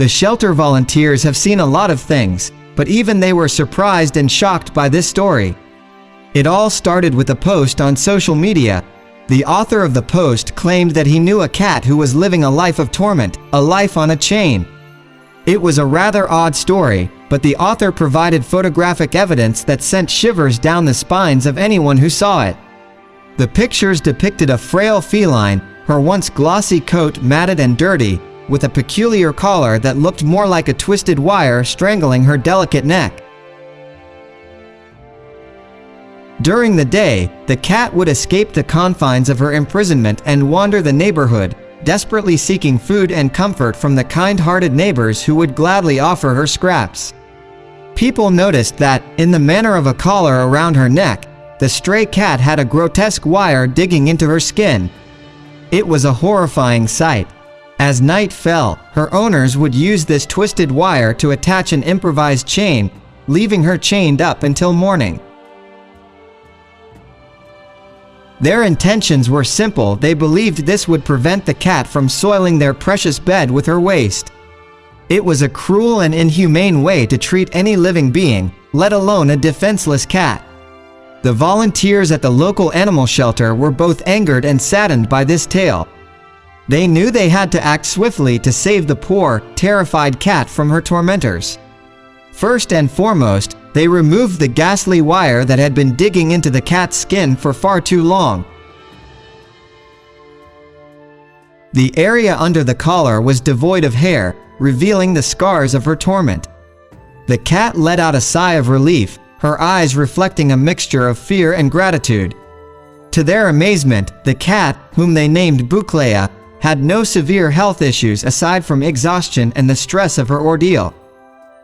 The shelter volunteers have seen a lot of things, but even they were surprised and shocked by this story. It all started with a post on social media. The author of the post claimed that he knew a cat who was living a life of torment, a life on a chain. It was a rather odd story, but the author provided photographic evidence that sent shivers down the spines of anyone who saw it. The pictures depicted a frail feline, her once glossy coat matted and dirty, with a peculiar collar that looked more like a twisted wire strangling her delicate neck. During the day, the cat would escape the confines of her imprisonment and wander the neighborhood, desperately seeking food and comfort from the kind-hearted neighbors who would gladly offer her scraps. People noticed that, in the manner of a collar around her neck, the stray cat had a grotesque wire digging into her skin. It was a horrifying sight. As night fell, her owners would use this twisted wire to attach an improvised chain, leaving her chained up until morning. Their intentions were simple. They believed this would prevent the cat from soiling their precious bed with her waste. It was a cruel and inhumane way to treat any living being, let alone a defenseless cat. The volunteers at the local animal shelter were both angered and saddened by this tale. They knew they had to act swiftly to save the poor, terrified cat from her tormentors. First and foremost, they removed the ghastly wire that had been digging into the cat's skin for far too long. The area under the collar was devoid of hair, revealing the scars of her torment. The cat let out a sigh of relief, her eyes reflecting a mixture of fear and gratitude. To their amazement, the cat, whom they named Buklea, had no severe health issues aside from exhaustion and the stress of her ordeal.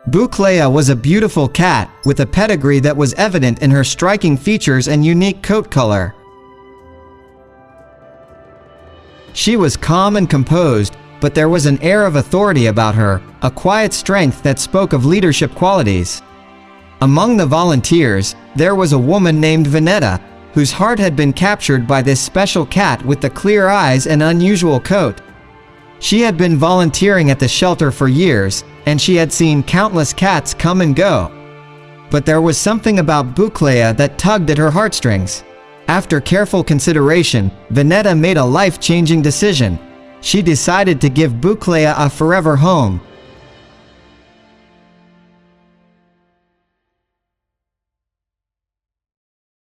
Buklea was a beautiful cat, with a pedigree that was evident in her striking features and unique coat color. She was calm and composed, but there was an air of authority about her, a quiet strength that spoke of leadership qualities. Among the volunteers, there was a woman named Vanetta, whose heart had been captured by this special cat with the clear eyes and unusual coat. She had been volunteering at the shelter for years, and she had seen countless cats come and go. But there was something about Buklea that tugged at her heartstrings. After careful consideration, Vanetta made a life-changing decision. She decided to give Buklea a forever home,